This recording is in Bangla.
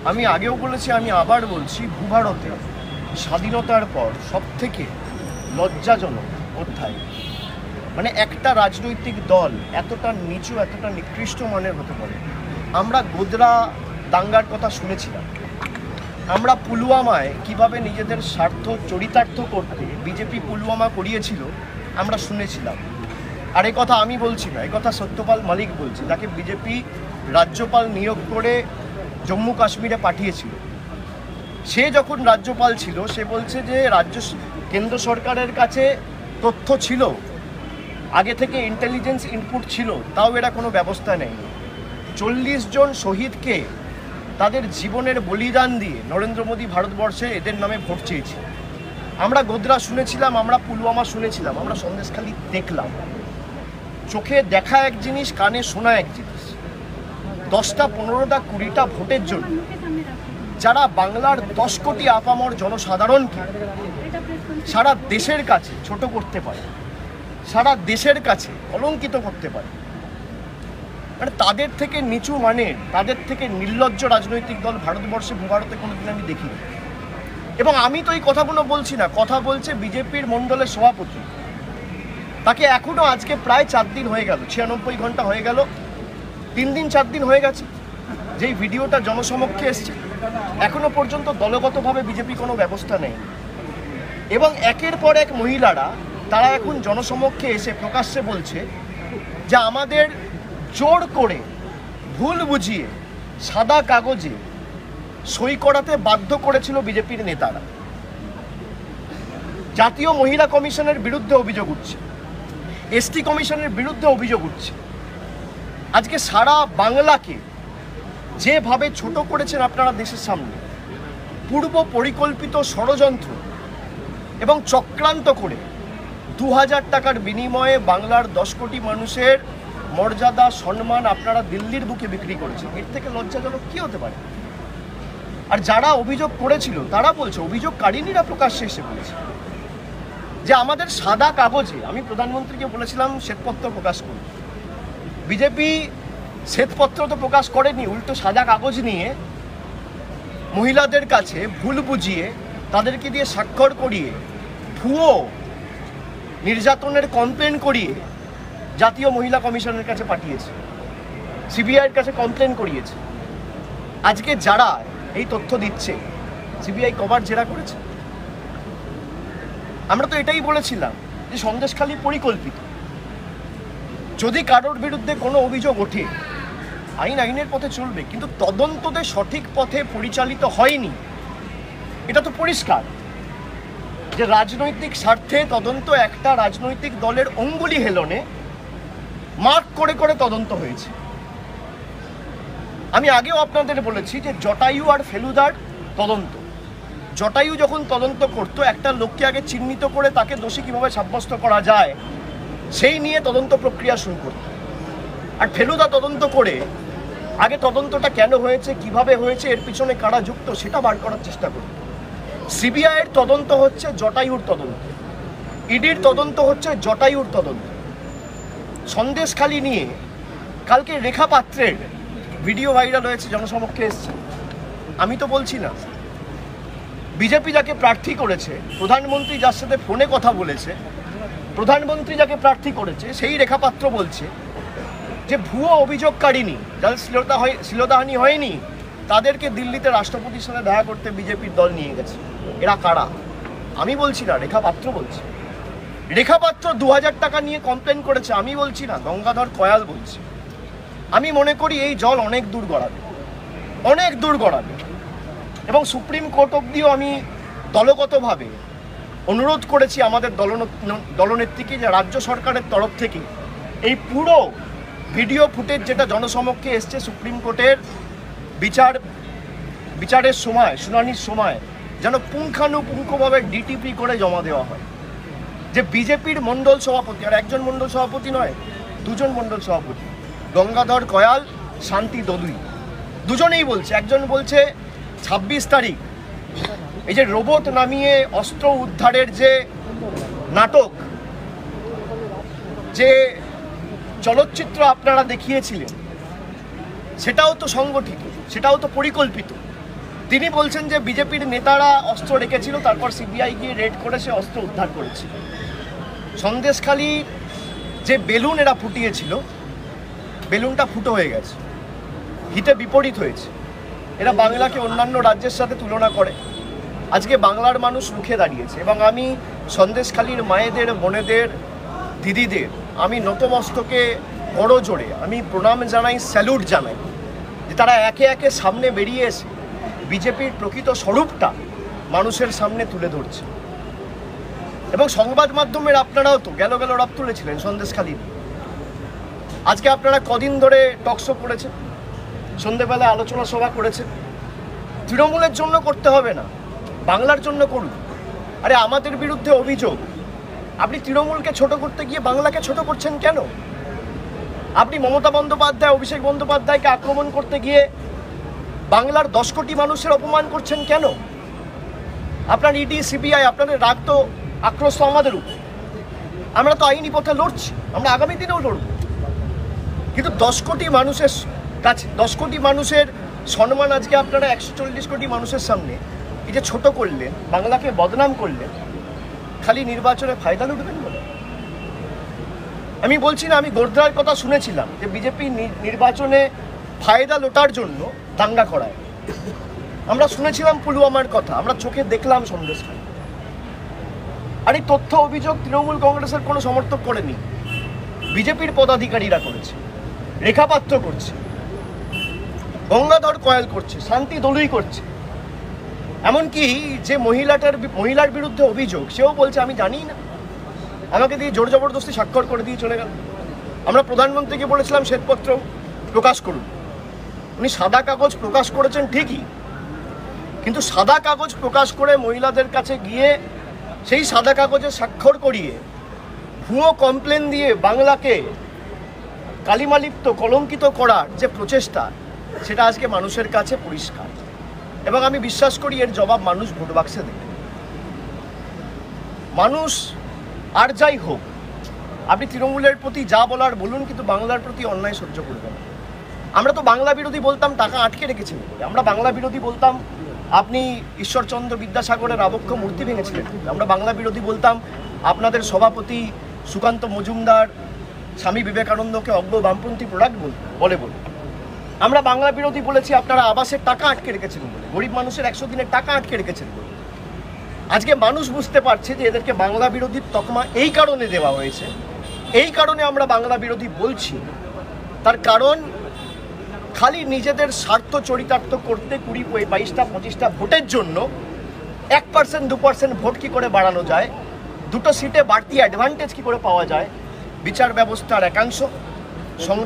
আমি আগেও বলেছি, আমি আবার বলছি, ভূভারতে স্বাধীনতার পর সবথেকে লজ্জাজনক অধ্যায়, মানে একটা রাজনৈতিক দল এতটা নিচু, এতটা নিকৃষ্ট মানের হতে পারে। আমরা গোদরা দাঙ্গার কথা শুনেছিলাম, আমরা পুলওয়ামায় কিভাবে নিজেদের স্বার্থ চরিতার্থ করতে বিজেপি পুলওয়ামা করিয়েছিল আমরা শুনেছিলাম। আর এই কথা আমি বলছি না, এই কথা সত্যপাল মালিক বলছে, যাকে বিজেপি রাজ্যপাল নিয়োগ করে জম্মু কাশ্মীরে পাঠিয়েছিল। সে যখন রাজ্যপাল ছিল সে বলছে যে কেন্দ্র সরকারের কাছে তথ্য ছিল, আগে থেকে ইন্টেলিজেন্স ইনপুট ছিল, তাও এরা কোনো ব্যবস্থা নেয়নি। 40 জন শহীদকে তাদের জীবনের বলিদান দিয়ে নরেন্দ্র মোদী ভারতবর্ষে এদের নামে ভোট চেয়েছে। আমরা গোদরা শুনেছিলাম, আমরা পুলওয়ামা শুনেছিলাম, আমরা সন্দেশখালি দেখলাম। চোখে দেখা এক জিনিস, কানে শোনা এক জিনিস। 10টা 15টা 20টা ভোটের জন্য যারা বাংলার 10 কোটি আপামর জনসাধারণকে সারা দেশের কাছে ছোট করতে পারে, সারা দেশের কাছে কলঙ্কিত করতে পারে, মানে তাদের থেকে নিচু মানের, তাদের থেকে নির্লজ্জ রাজনৈতিক দল ভারতবর্ষে ভূভারতে কোনোদিন আমি দেখিনি। এবং আমি তো এই কথাগুলো বলছি না, কথা বলছে বিজেপির মণ্ডলের সভাপতি। তাকে এখনও আজকে প্রায় 4 দিন হয়ে গেল, 96 ঘন্টা হয়ে গেল, 3 দিন 4 দিন হয়ে গেছে যেই ভিডিওটা জনসমক্ষে এসছে, এখনো পর্যন্ত দলগতভাবে বিজেপি কোনো ব্যবস্থা নেই। এবং একের পর এক মহিলারা তারা এখন জনসমক্ষে এসে প্রকাশ্যে বলছে যে আমাদের জোর করে ভুল বুঝিয়ে সাদা কাগজে সই করাতে বাধ্য করেছিল বিজেপির নেতারা। জাতীয় মহিলা কমিশনের বিরুদ্ধে অভিযোগ উঠছে, এসটি কমিশনের বিরুদ্ধে অভিযোগ উঠছে। আজকে সারা বাংলাকে যেভাবে ছোট করেছেন আপনারা দেশের সামনে, পূর্ব পরিকল্পিত ষড়যন্ত্র এবং চক্রান্ত করে 2000 টাকার বিনিময়ে বাংলার 10 কোটি মানুষের মর্যাদা সম্মান আপনারা দিল্লির বুকে বিক্রি করেছেন। এর থেকে লজ্জাজনক কী হতে পারে? আর যারা অভিযোগ করেছিল তারা বলছে, অভিযোগকারিনীরা প্রকাশ্যে এসে বলছে যে আমাদের সাদা কাগজে, আমি প্রধানমন্ত্রীকে বলেছিলাম শ্বেতপত্র প্রকাশ করুন, বিজেপি শ্বেতপত্র তো প্রকাশ করেনি, উল্টো সাদা কাগজ নিয়ে মহিলাদের কাছে ভুল বুঝিয়ে তাদেরকে দিয়ে স্বাক্ষর করিয়ে ভুয়ো নির্যাতনের কমপ্লেন করিয়ে জাতীয় মহিলা কমিশনের কাছে পাঠিয়েছে, সিবিআইয়ের কাছে কমপ্লেন করিয়েছে। আজকে যারা এই তথ্য দিচ্ছে, সিবিআই কবার জেরা করেছে? আমরা তো এটাই বলেছিলাম যে সন্দেশখালি পরিকল্পিত। যদি কারোর বিরুদ্ধে কোনো অভিযোগ ওঠে, আইনের পথে চলবে, কিন্তু তদন্ততে সঠিক পথে পরিচালিত হয়নি, এটা তো পরিষ্কার যে রাজনৈতিক স্বার্থে তদন্ত একটা রাজনৈতিক দলের অঙ্গুলি হেলনে মার্ক করে করে তদন্ত হয়েছে। আমি আগেও আপনাদের বলেছি যে জটায়ু আর ফেলুদার তদন্ত, জটায়ু যখন তদন্ত করতো একটা লোককে আগে চিহ্নিত করে তাকে দোষী কীভাবে সাব্যস্ত করা যায় সেই নিয়ে তদন্ত প্রক্রিয়া শুরু করত। আর ফেলুদা তদন্ত করে আগে তদন্তটা কেন হয়েছে, কিভাবে হয়েছে, এর পিছনে কারা যুক্ত সেটা বার করার চেষ্টা করত। সিবিআইয়ের তদন্ত হচ্ছে জটায়ুর তদন্ত, ইডির তদন্ত হচ্ছে জটায়ুর তদন্ত। সন্দেশখালি নিয়ে কালকে রেখা পাত্রের ভিডিও ভাইরাল হয়েছে, জনসমক্ষে এসছে। আমি তো বলছি না, বিজেপি যাকে প্রার্থী করেছে, প্রধানমন্ত্রী যার সাথে ফোনে কথা বলেছে, প্রধানমন্ত্রী যাকে প্রার্থী করেছে সেই রেখা পাত্র বলছে যে ভুয়ো অভিযোগকারিনী, যাদের শ্লীলতাহানি হয়নি, তাদেরকে দিল্লিতে রাষ্ট্রপতির সাথে দেখা করতে বিজেপির দল নিয়ে গেছে। এরা কারা? আমি বলছি না, রেখা পাত্র বলছে। রেখা পাত্র 2000 টাকা নিয়ে কমপ্লেন করেছে, আমি বলছি না, গঙ্গাধর কয়াল বলছে। আমি মনে করি এই জল অনেক দূর গড়াবে, অনেক দূর গড়াবে, এবং সুপ্রিম কোর্ট অবধিও আমি দলগতভাবে অনুরোধ করেছি আমাদের দলনেত্রীকে যে রাজ্য সরকারের তরফ থেকে এই পুরো ভিডিও ফুটেজ যেটা জনসমক্ষে এসছে সুপ্রিম কোর্টের বিচারের সময়, শুনানির সময় যেন পুঙ্খানুপুঙ্খভাবে ডিটিপি করে জমা দেওয়া হয়। যে বিজেপির মণ্ডল সভাপতি, আর একজন মণ্ডল সভাপতি নয়, দুজন মণ্ডল সভাপতি, গঙ্গাধর কয়াল, শান্তি দলুই, দুজনেই বলছে। একজন বলছে 26 তারিখ এই যে রোবট নামিয়ে অস্ত্র উদ্ধারের যে নাটক, যে চলচ্চিত্র আপনারা দেখিয়েছিলেন, সেটাও তো সংগঠিত, সেটাও তো পরিকল্পিত। তিনি বলছেন যে বিজেপির নেতারা অস্ত্র রেখেছিল, তারপর সিবিআই গিয়ে রেড করে সে অস্ত্র উদ্ধার করেছিল। সন্দেশখালী যে বেলুন এরা ফুটিয়েছিল, বেলুনটা ফুটো হয়ে গেছে, হিতে বিপরীত হয়েছে। এরা বাংলাকে অন্যান্য রাজ্যের সাথে তুলনা করে। আজকে বাংলার মানুষ রুখে দাঁড়িয়েছে এবং আমি সন্দেশখালীর মায়েদের, বোনেদের, দিদিদের আমি নতমস্তকে বড় জোরে আমি প্রণাম জানাই, স্যালুট জানাই যে তারা একে একে সামনে বেরিয়ে এসে বিজেপির প্রকৃত স্বরূপটা মানুষের সামনে তুলে ধরছে। এবং সংবাদ মাধ্যমের আপনারাও তো গেল রব তুলেছিলেন সন্দেশখালী। আজকে আপনারা কদিন ধরে টকশো করেছেন, সন্ধ্যেবেলায় আলোচনা সভা করেছেন। তৃণমূলের জন্য করতে হবে না, বাংলার জন্য করুন। আরে আমাদের বিরুদ্ধে অভিযোগ, আপনি তৃণমূলকে ছোট করতে গিয়ে বাংলাকে ছোট করছেন কেন? আপনি মমতা বন্দ্যোপাধ্যায়, অভিষেক বন্দ্যোপাধ্যায়কে আক্রমণ করতে গিয়ে বাংলার 10 কোটি মানুষের অপমান করছেন কেন? আপনার ইডি, সিবিআই, আপনাদের রাগ তো, আক্রোশ তো আমাদের উপর। আমরা তো আইনি পথে লড়ছি, আমরা আগামী দিনেও লড়ব। কিন্তু 10 কোটি মানুষের কাছে, 10 কোটি মানুষের সম্মান আজকে আপনারা 140 কোটি মানুষের সামনে এই যে ছোট করলেন, বাংলাকে বদনাম করলেন, খালি নির্বাচনে ফায়দা লুটবেন বলে। আমি বলছি না, আমি গোর্ধার কথা শুনেছিলাম যে বিজেপি নির্বাচনে ফায়দা লোটার জন্য দাঙ্গা করায়। আমরা শুনেছিলাম পুলওয়ামার কথা, আমরা চোখে দেখলাম সন্দেশখালী। আর এই তথ্য অভিযোগ তৃণমূল কংগ্রেসের কোনো সমর্থক করেনি, বিজেপির পদাধিকারীরা করেছে, রেখাপাত্র করছে, গঙ্গাধর কয়াল করছে, শান্তি দলুই করছে। এমনকি যে মহিলার বিরুদ্ধে অভিযোগ, সেও বলছে আমি জানি না, আমাকে দিয়ে জোর জবরদস্তি স্বাক্ষর করে দিয়ে চলে গেল। আমরা প্রধানমন্ত্রীকে বলেছিলাম শ্বেতপত্র প্রকাশ করুন, উনি সাদা কাগজ প্রকাশ করেছেন ঠিকই, কিন্তু সাদা কাগজ প্রকাশ করে মহিলাদের কাছে গিয়ে সেই সাদা কাগজে স্বাক্ষর করিয়ে ভুয়ো কমপ্লেন দিয়ে বাংলাকে কালিমালিপ্ত, কলঙ্কিত করার যে প্রচেষ্টা, সেটা আজকে মানুষের কাছে পরিষ্কার। এবং আমি বিশ্বাস করি এর জবাব মানুষ ভোট বাক্সে দেবে। মানুষ আর যাই হোক, আপনি তৃণমূলের প্রতি যা বলার বলুন, কিন্তু বাংলার প্রতি অন্যায় সহ্য করবেন না। আমরা তো বাংলা বিরোধী বলতাম টাকা আটকে রেখেছিলেন, আমরা বাংলা বিরোধী বলতাম আপনি ঈশ্বরচন্দ্র বিদ্যাসাগরের আবক্ষ মূর্তি ভেঙেছিলেন, আমরা বাংলা বিরোধী বলতাম আপনাদের সভাপতি সুকান্ত মজুমদার স্বামী বিবেকানন্দকে অজ্ঞ বামপন্থী প্রোডাক্ট বলে। আমরা বাংলা বিরোধী বলেছি আপনারা আবাসের টাকা আটকে রেখেছেন বলে, গরিব মানুষের 100 দিনের টাকা আটকে রেখেছেন বলে। আজকে মানুষ বুঝতে পারছে যে এদেরকে বাংলা বিরোধীর তকমা এই কারণে দেওয়া হয়েছে, এই কারণে আমরা বাংলা বিরোধী বলছি। তার কারণ খালি নিজেদের স্বার্থ চরিতার্থ করতে 20, 22টা 25টা ভোটের জন্য 1%, 2% ভোট কী করে বাড়ানো যায়, 2টো সিটে বাড়তি অ্যাডভান্টেজ কী করে পাওয়া যায়, বিচার ব্যবস্থার একাংশ, সংবাদ